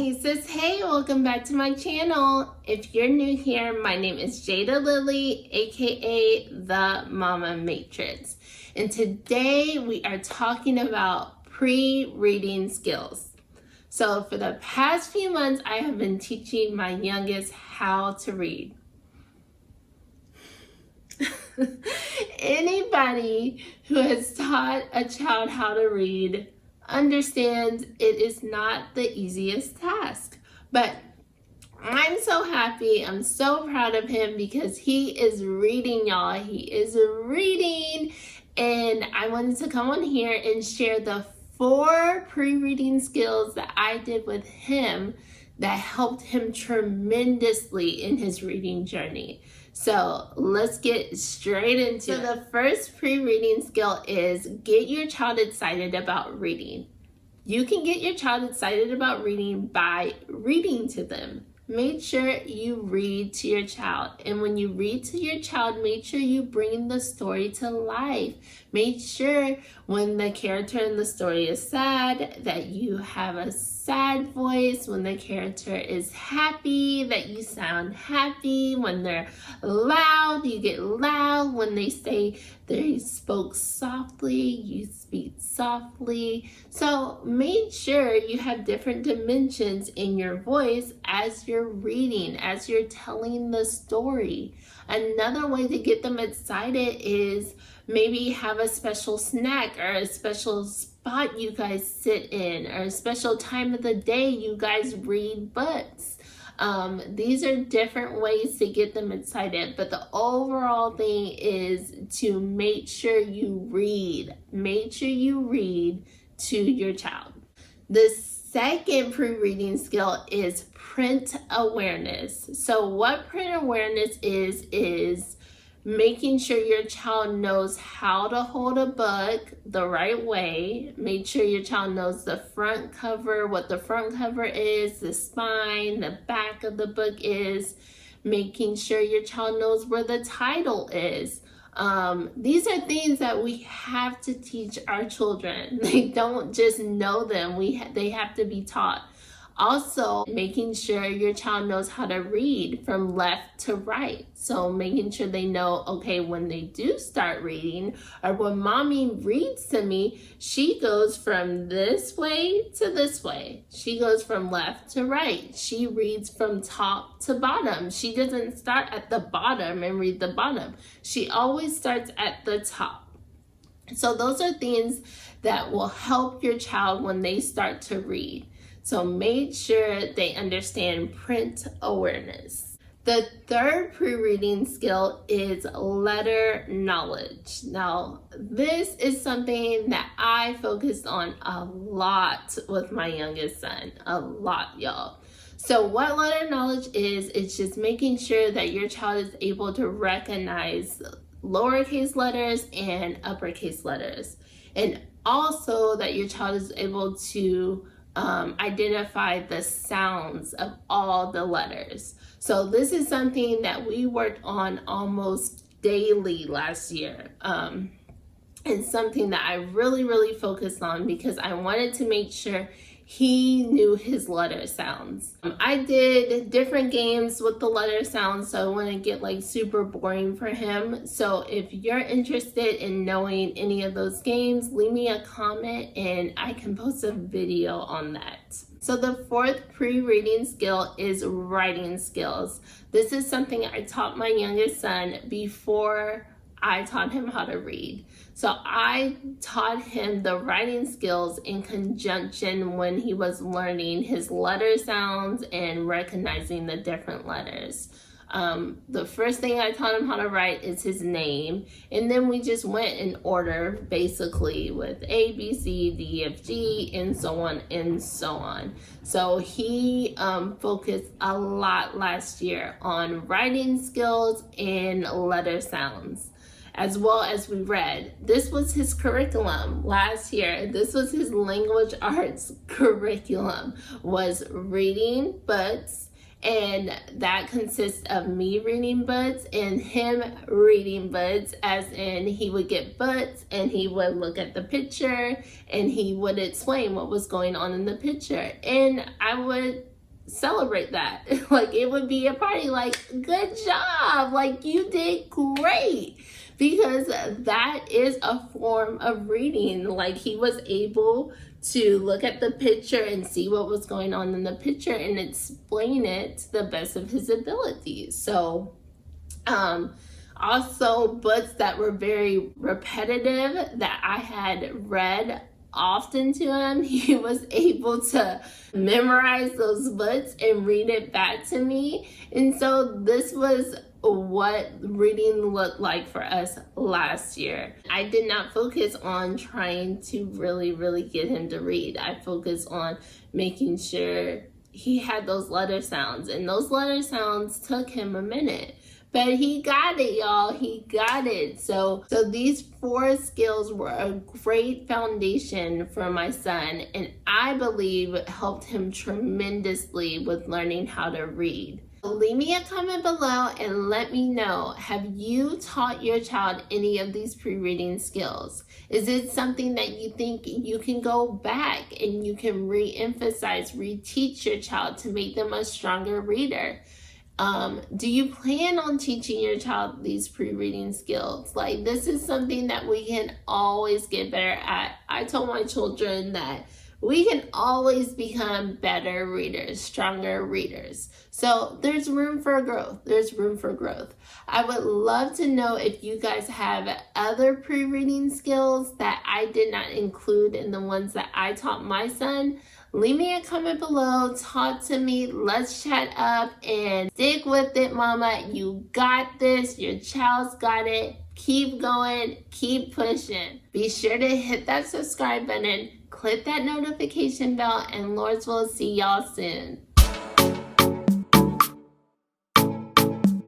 Hey sis, hey, welcome back to my channel. If you're new here, my name is Jada Lily, aka the Mama Matrix. And today we are talking about pre-reading skills. So for the past few months, I have been teaching my youngest how to read. Anybody who has taught a child how to read understands it is not the easiest task, but I'm so happy, I'm so proud of him because he is reading, y'all. He is reading, and I wanted to come on here and share the 4 pre-reading skills that I did with him that helped him tremendously in his reading journey. So let's get straight into it. So the first pre-reading skill is get your child excited about reading. You can get your child excited about reading by reading to them. Make sure you read to your child. And when you read to your child, make sure you bring the story to life. Make sure when the character in the story is sad, that you have a sad voice. When the character is happy, that you sound happy. When they're loud, you get loud. When they say they spoke softly, you speak softly. So make sure you have different dimensions in your voice as you're reading, as you're telling the story. Another way to get them excited is maybe have a special snack or a special spot you guys sit in, or a special time of the day you guys read books. These are different ways to get them excited, but the overall thing is to make sure you read. Make sure you read to your child. The second pre-reading skill is print awareness. So what print awareness is making sure your child knows how to hold a book the right way. Make sure your child knows the front cover, what the front cover is, the spine, the back of the book is. Making sure your child knows where the title is. These are things that we have to teach our children. They don't just know them. They have to be taught. Also, making sure your child knows how to read from left to right. So making sure they know, okay, when they do start reading, or when mommy reads to me, she goes from this way to this way. She goes from left to right. She reads from top to bottom. She doesn't start at the bottom and read the bottom. She always starts at the top. So those are things that will help your child when they start to read. So make sure they understand print awareness. The third pre-reading skill is letter knowledge. Now, this is something that I focused on a lot with my youngest son. A lot, y'all. So what letter knowledge is, it's just making sure that your child is able to recognize lowercase letters and uppercase letters. And also that your child is able to identify the sounds of all the letters. So this is something that we worked on almost daily last year. And something that I really focused on because I wanted to make sure he knew his letter sounds. I did different games with the letter sounds, so I wouldn't get like super boring for him. So if you're interested in knowing any of those games, leave me a comment and I can post a video on that. So the fourth pre-reading skill is writing skills. This is something I taught my youngest son before I taught him how to read. So I taught him the writing skills in conjunction when he was learning his letter sounds and recognizing the different letters. The first thing I taught him how to write is his name, and then we just went in order basically with A, B, C, D, F, G, and so on and so on. So he focused a lot last year on writing skills and letter sounds, as well as we read. This was his curriculum last year. This was his language arts curriculum, was reading books, and that consists of me reading books and him reading books, as in he would get books and he would look at the picture and he would explain what was going on in the picture. And I would celebrate that. Like, it would be a party, like, good job, like, you did great. Because that is a form of reading. Like, he was able to look at the picture and see what was going on in the picture and explain it to the best of his abilities. So, also books that were very repetitive that I had read often to him, he was able to memorize those books and read it back to me. And so this was what reading looked like for us last year. I did not focus on trying to really get him to read. I focused on making sure he had those letter sounds, and those letter sounds took him a minute. But he got it, y'all. He got it. So these 4 skills were a great foundation for my son, and I believe helped him tremendously with learning how to read. Leave me a comment below and let me know, have you taught your child any of these pre-reading skills? Is it something that you think you can go back and you can re-emphasize, reteach your child to make them a stronger reader? Do you plan on teaching your child these pre-reading skills? Like, this is something that we can always get better at. I told my children that we can always become better readers, stronger readers. So there's room for growth. There's room for growth. I would love to know if you guys have other pre-reading skills that I did not include in the ones that I taught my son. Leave me a comment below, talk to me, let's chat up, and stick with it, mama. You got this, your child's got it. Keep going, keep pushing. Be sure to hit that subscribe button, click that notification bell, and Lord's will see y'all soon.